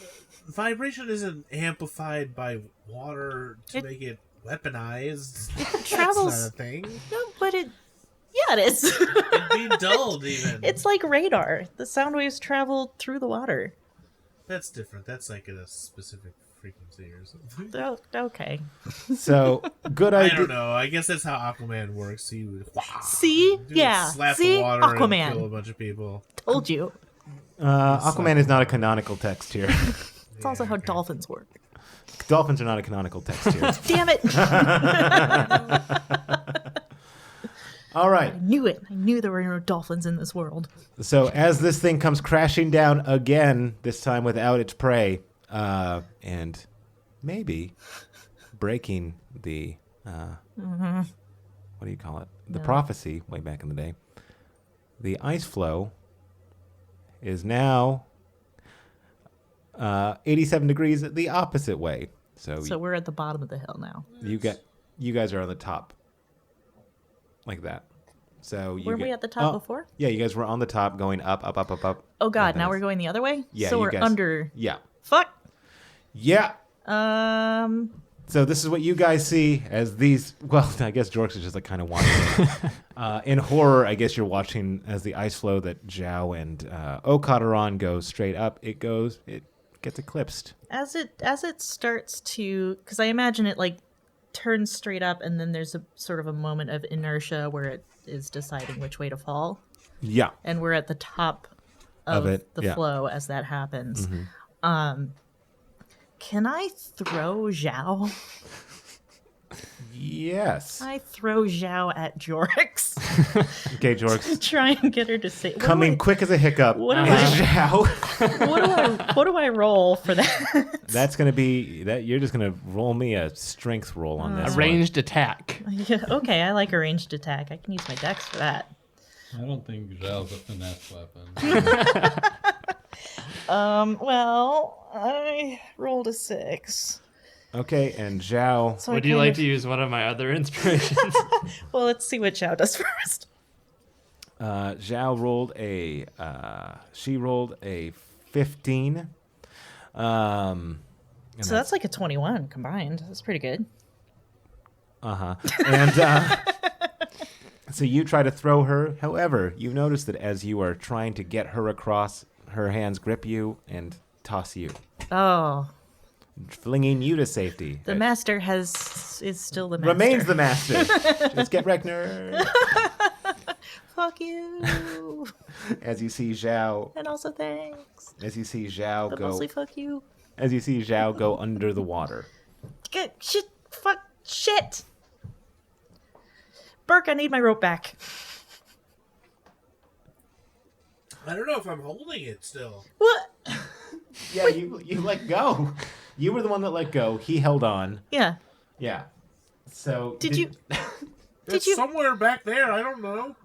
vibration isn't amplified by water to It- make it weaponized. That's travels- not a thing. No, but it. Yeah, it is. It'd be dulled even. It's like radar. The sound waves travel through the water. That's different. That's like at a specific frequency or something. Oh, okay. So good I idea. don't know. I guess that's how Aquaman works. He would See? Yeah. slap See? the water and kill a Aquaman. bunch of people. Told you. Aquaman is not a canonical text here. It's also how dolphins work. Dolphins are not a canonical text here. Damn it. All right. Knew it. I knew there were no dolphins in this world. So as this thing comes crashing down again, this time without its prey, and maybe breaking the what do you call it? The prophecy way back in the day. The ice flow is now 87 degrees the opposite way. So we're at the bottom of the hill now. you guys are on the top. Like that. So you Were we at the top before? Yeah, you guys were on the top going up. Oh god, And then now we're it's- going the other way? Yeah, So you we're guys- under. Yeah. Fuck. Yeah. Um. So this is what you guys see as these. Well, I guess Jorx is just like kind of watching. In horror, I guess you're watching as the ice flow that Zhao and Okada are on goes straight up. It gets eclipsed. As it starts to, because I imagine it like turns straight up, and then there's a sort of a moment of inertia where it is deciding which way to fall, Yeah. and we're at the top of it, the yeah. flow as that happens. Mm-hmm. Can I throw Zhao? Yes. I throw Zhao at Jorix. Okay, Jorx. Try and get her to say. Coming quick as a hiccup What am is I- Zhao. What do I roll for that? That's gonna be that. You're just gonna roll me a strength roll on this. a one. ranged attack. Yeah, okay, I like a ranged attack. I can use my dex for that. I don't think Zhao's a finesse weapon. Well, I rolled a 6. Okay, and Zhao. So I Would you kind like of- to use one of my other inspirations? Well, let's see what Zhao does first. Zhao rolled a. She rolled a 15. And So that's like a 21 combined. That's pretty good. And so you try to throw her. However, you notice that as you are trying to get her across, her hands grip you and toss you, Oh, flinging you to safety. the master is still the master. Remains the master. Let's get wrecked, nerd. Fuck you. As you see Zhao. And also thanks. As you see Zhao But go. mostly fuck you. As you see Zhao go under the water. Good shit. Fuck shit. Burke, I need my rope back. I don't know if I'm holding it still. What? Yeah, you let go. You were the one that let go. He held on. Yeah. Yeah. So Did you? It's you- somewhere back there. I don't know.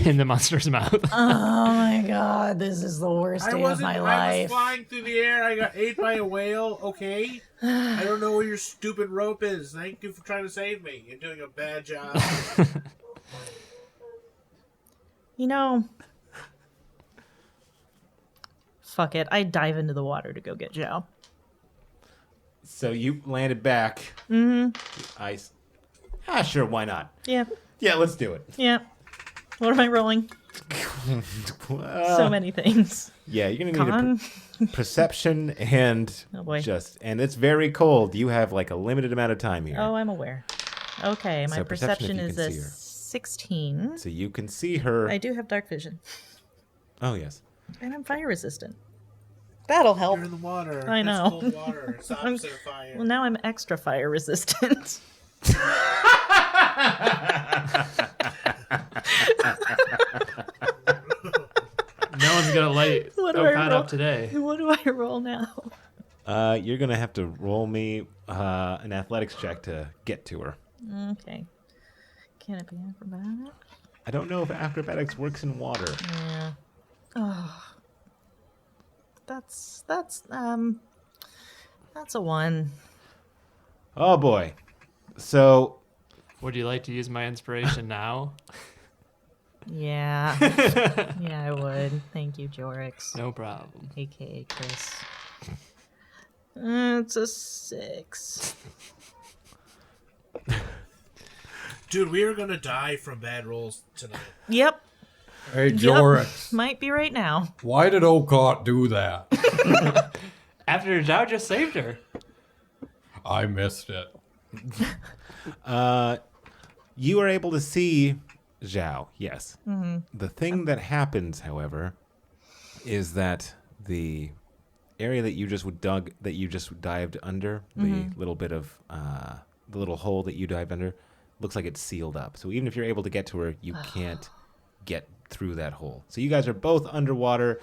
In the monster's mouth. Oh my god, this is the worst I day of wasn't. my I was life. flying through the air. I got ate by a whale. Okay. I don't know where your stupid rope is. Thank you for trying to save me. You're doing a bad job. You know, fuck it. I dive into the water to go get Zhao. So you landed back. Mm-hmm. Ice. Sure, why not? Yeah. Yeah, let's do it. Yeah. What am I rolling? So many things. Yeah, you're gonna need Con. a perception and Oh, boy. and it's very cold. You have like a limited amount of time here. Oh, I'm aware. Okay, my So perception perception if you is can a see her. 16. So you can see her. I do have dark vision, Oh yes. and I'm fire resistant. That'll help. You're in the water. I That's know. cold water. It's the opposite of fire. Well, now I'm extra fire resistant. No one's gonna light What do I Okada roll? up today. What do I roll now? You're gonna have to roll me an athletics check to get to her. Okay. Can it be acrobatic? I don't know if acrobatics works in water. Yeah. Oh. That's a 1. Oh boy. So Would you like to use my inspiration now? Yeah. Yeah, I would. Thank you, Jorix. No problem. AKA Chris. It's a 6. Dude, we are gonna die from bad rolls tonight. Yep. Hey, Jorix, Might be right now. why did Okot do that? After Zhao just saved her. I missed it. you are able to see Zhao, yes. The thing that happens, however, is that the area that you just dived under, the little bit of the little hole that you dived under, looks like it's sealed up. So even if you're able to get to her, you can't get through that hole. So you guys are both underwater.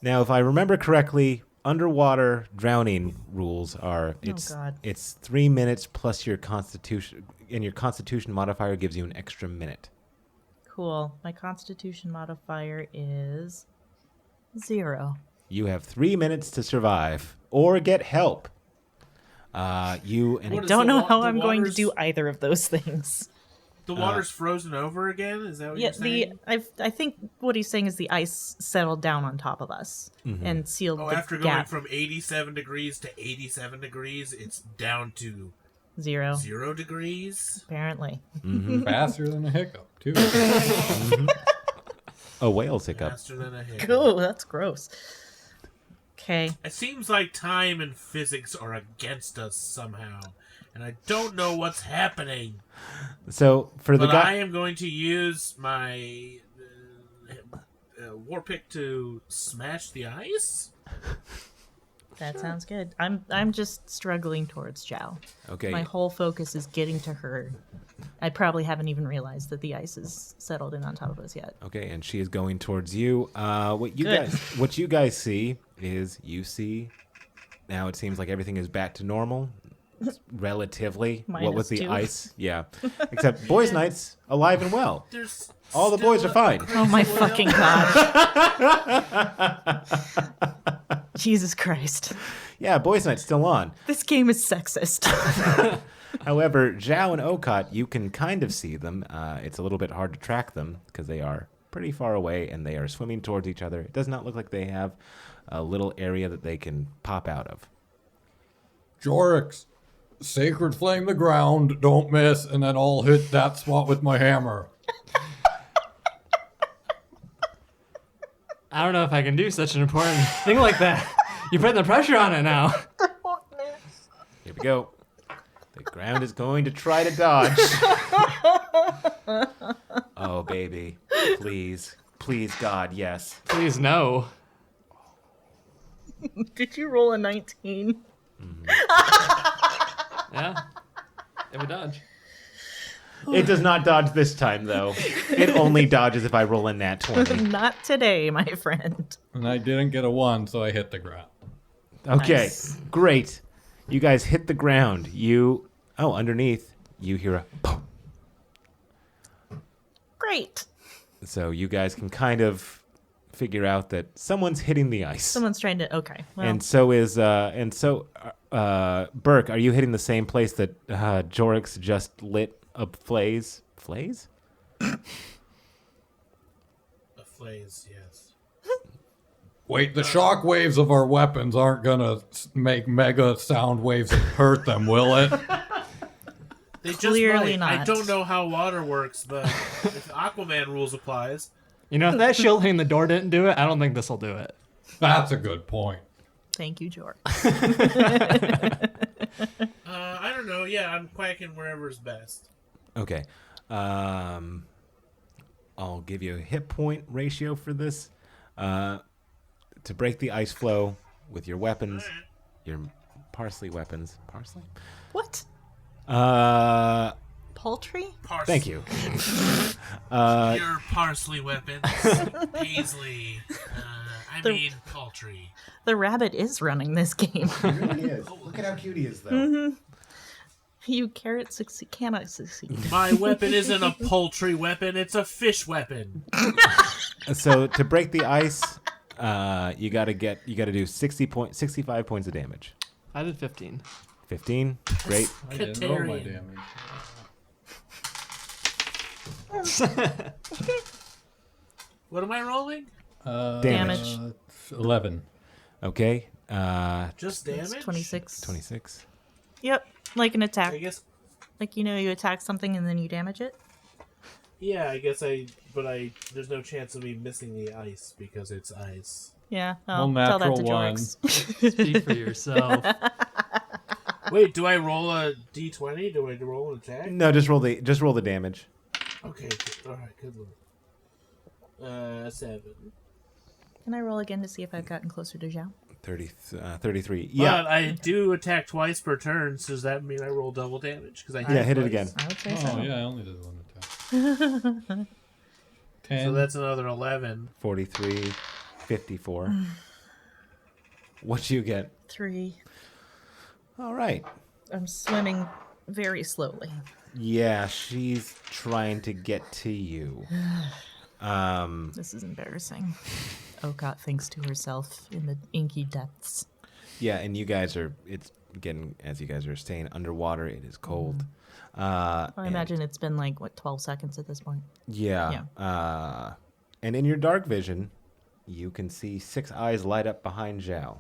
Now, if I remember correctly, underwater drowning rules are God. it's 3 minutes plus your constitution, and your constitution modifier gives you an extra minute. Cool. My constitution modifier is 0. You have 3 minutes to survive or get help. You and What is Don't the know wa- how the I'm going to water's- do either of those things. The water's frozen over again? Is that what Yeah, you're saying? I think what he's saying is the ice settled down on top of us and sealed Oh, the after going gap. from 87 degrees to 87 degrees, it's down to 0, 0 degrees? apparently. Faster than a hiccup, too. a whale's hiccup. Faster than a hit. Oh, that's gross. Okay. It seems like time and physics are against us somehow. And I don't know what's happening. So for the But I guy, am going to use my war pick to smash the ice. That sounds good. I'm just struggling towards Zhao. okay, My whole focus is getting to her. I probably haven't even realized that the ice is settled in on top of us yet. okay, and she is going towards you. What Good. you guys see is now it seems like everything is back to normal. Relatively, what with the -2. ice, yeah. Except boys' nights alive and well. There's All the boys still are fine. Oh my fucking god. Jesus Christ. Yeah, Boys Night's still on. This game is sexist. However, Zhao and Okot, you can kind of see them. It's a little bit hard to track them because they are pretty far away and they are swimming towards each other. It does not look like they have a little area that they can pop out of. Jorix, sacred flame the ground, don't miss, and then I'll hit that spot with my hammer. I don't know if I can do such an important thing like that. You're putting the pressure on it now. Here we go. The ground is going to try to dodge. Oh, baby. Please. Please, God, yes. Please, no. Did you roll a 19? Yeah. It would dodge. It does not dodge this time, though. It only dodges if I roll a nat 20. Not today, my friend. And I didn't get a 1, so I hit the ground. Okay, Nice. great. You guys hit the ground. Underneath, you hear a boom. Great. So you guys can kind of figure out that someone's hitting the ice. Someone's trying to. Okay. Well, And so is Burke. Are you hitting the same place that Jorix just lit a flaze? Flaze? A flaze, yes. Wait, the shock waves of our weapons aren't gonna make mega sound waves that hurt them, will it? They just Clearly might. I not. don't know how water works, but if Aquaman rules applies, You know, if that shield hitting the door didn't do it, I don't think this will do it. That's a good point. thank you, George. I don't know. Yeah, I'm quacking wherever's best. Okay. I'll give you a hit point ratio for this. To break the ice flow with your weapons, your parsley weapons. Parsley? What? Poultry? Parsley. Thank you. Your parsley weapons, Paisley. Poultry. The rabbit is running this game. He really is. Look at how cute he is, though. You cannot succeed. My weapon isn't a poultry weapon; it's a fish weapon. So to break the ice, you gotta do 65 points of damage. I did 15. 15, great. I didn't roll my Katarian. damage. What am I rolling? Damage. 11. Okay. Just It's damage. 26. 26. Yep. Like an attack. I guess. Like, you attack something and then you damage it. Yeah, I guess there's no chance of me missing the ice because it's ice. Yeah. Well, Tell that to natural one. Jorix. Speak for yourself. Wait, do I roll a d20? Do I roll an attack? No, just roll the damage. Okay, all right, good one. 7. Can I roll again to see if I've gotten closer to Zhao? 33. Yeah. But I do attack twice per turn, so does that mean I roll double damage? Because I Yeah, hit it again. I would say Oh, so. yeah, I only did one attack. 10. So that's another 11. 43, 54. What you get? 3. All right. I'm swimming very slowly. Yeah, she's trying to get to you. This is embarrassing. Okot thinks to herself in the inky depths. Yeah, and you guys it's getting, as you guys are staying underwater, it is cold. I imagine it's been 12 seconds at this point. Yeah. And in your dark vision, you can see 6 eyes light up behind Zhao.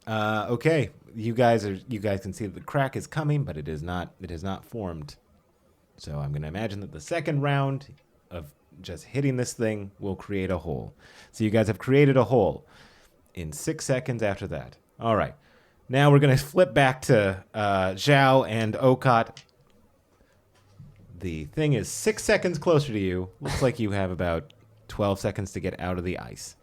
Okay, you guys can see that the crack is coming, but it has not formed. So I'm going to imagine that the second round of just hitting this thing will create a hole. So you guys have created a hole in 6 seconds after that. All right. Now we're going to flip back to Zhao and Okot. The thing is 6 seconds closer to you. Looks like you have about 12 seconds to get out of the ice.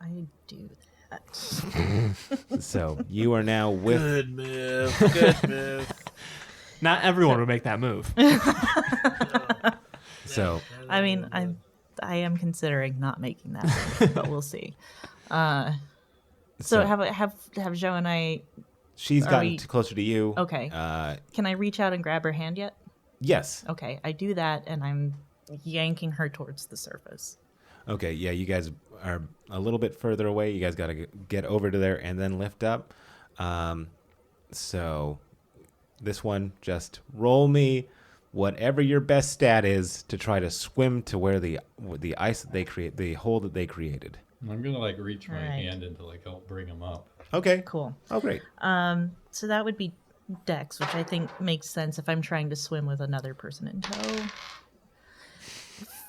I do that. So you are now with... Good move. Good move. Not everyone would make that move. So I mean, I am considering not making that move, but we'll see. So have Joe and I... she's are gotten we- closer to you. Okay. Can I reach out and grab her hand yet? Yes. Okay, I do that, and I'm yanking her towards the surface. Okay, yeah, you guys are a little bit further away. You guys got to get over to there and then lift up. So this one, just roll me whatever your best stat is to try to swim to where the ice that they create, the hole that they created. I'm gonna like reach my Alright. hand in to like help bring him up. Okay. Cool. Oh, great. So that would be Dex, which I think makes sense if I'm trying to swim with another person in tow.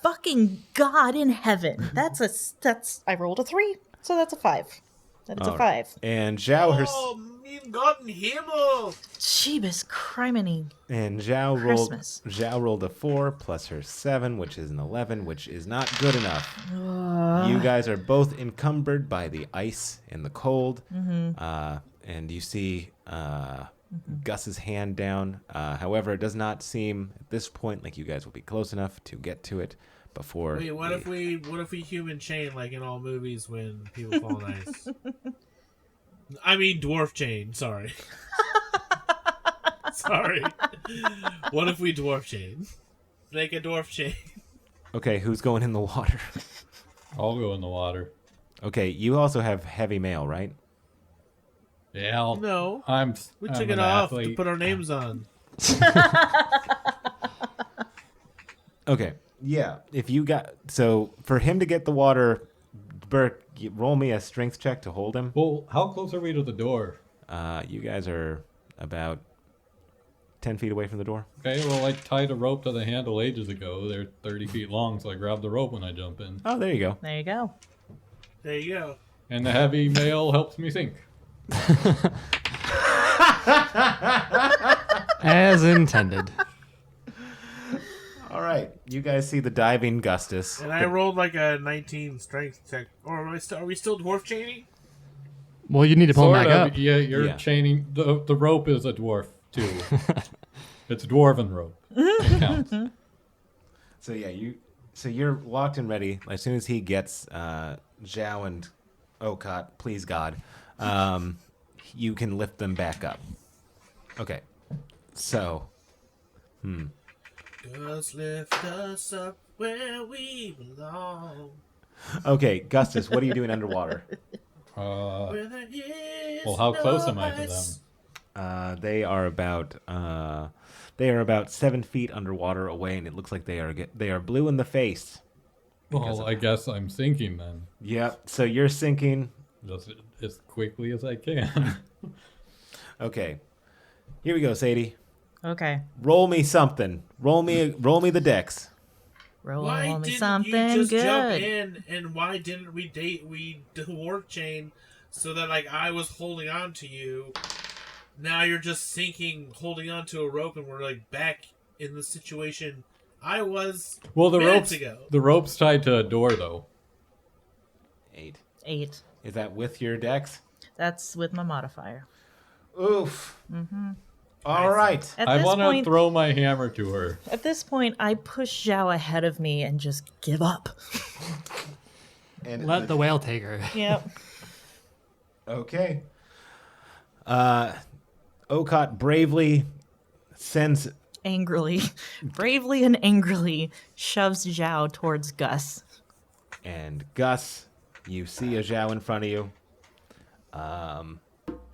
Fucking God in heaven. That's I rolled a 3, so that's a 5. That is a 5. And Zhao Oh, mein Gott in Himmel! Jeebus criminy. and Christmas. Zhao rolled a 4 plus her 7, which is an 11, which is not good enough. You guys are both encumbered by the ice and the cold. And you see Gus's hand down. However, it does not seem at this point like you guys will be close enough to get to it before. Wait, what if we human chain like in all movies when people fall on ice? I mean dwarf chain, sorry. Sorry. What if we dwarf chain? Make a dwarf chain. Okay, who's going in the water? I'll go in the water. Okay, you also have heavy mail, right? Yeah, No. I'm We I'm took it an off to athlete. put our names on. Okay. Yeah. If you got so for him to get the water, Bert, roll me a strength check to hold him. Well, how close are we to the door? You guys are about 10 feet away from the door. Okay, well, I tied a rope to the handle ages ago. They're 30 feet long, so I grab the rope when I jump in. Oh, there you go. There you go. There you go. And the heavy mail helps me sink. As intended. All right. You guys see the diving Gustus. And I rolled like a 19 strength check. Or are we still dwarf chaining? Well, you need to pull him Sort back of, up. yeah, you're Yeah. chaining. The rope is a dwarf, too. It's dwarven rope. It counts. So yeah, you're locked and ready. As soon as he gets Zhao and Okot, please God, you can lift them back up. Okay. So, Just lift us up where we belong. okay, Gustus, what are you doing underwater? Where there is Well, how close no am I to them? ice. They are about 7 feet underwater away, and it looks like they are blue in the face. Well, I guess I'm sinking then. Yep. So you're sinking. Just as quickly as I can. Okay. Here we go, Sadie. Okay. Roll me something. Roll me the dex. Why Roll me didn't something you just jump good. in, and why didn't we dwarf chain so that like I was holding on to you? Now you're just sinking, holding on to a rope, and we're like back in the situation I was Well, minutes ago. the rope's tied to a door, though. 8. 8. Is that with your dex? That's with my modifier. Oof. Mm-hmm. All right. I want to throw my hammer to her. At this point, I push Zhao ahead of me and just give up. And Let the whale take her. Yep. Okay. Okot bravely sends. Bravely and angrily shoves Zhao towards Gus. And Gus, you see a Zhao in front of you.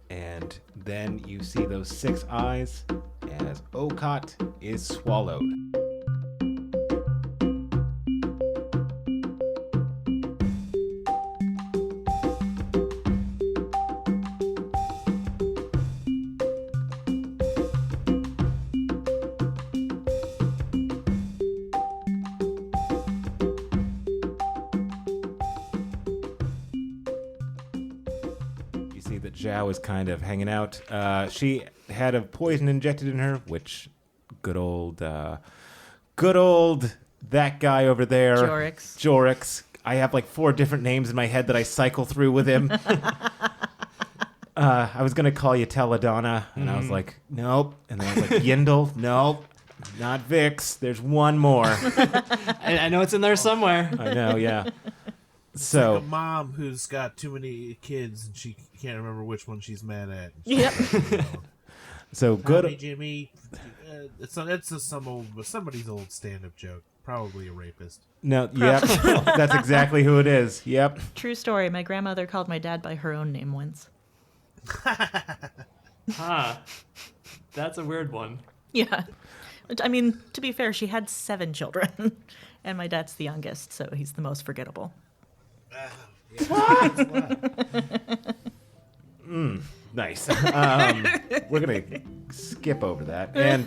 And then you see those 6 eyes as Okot is swallowed. That Zhao is kind of hanging out. She had a poison injected in her, which good old that guy over there, Jorix. I have like 4 different names in my head that I cycle through with him. I was gonna call you Teledonna, and I was like, nope. And then I was like, Yindle, nope. Not Vix. There's one more. I know it's in there somewhere. I know, yeah. So like a mom who's got too many kids and she can't remember which one she's mad at. Yep. So good. Jimmy. It's somebody's old stand-up joke. Probably a rapist. No, yep. That's exactly who it is. Yep. True story. My grandmother called my dad by her own name once. Huh. That's a weird one. Yeah. I mean, to be fair, she had 7 children, and my dad's the youngest, so he's the most forgettable. Nice. We're gonna skip over that, and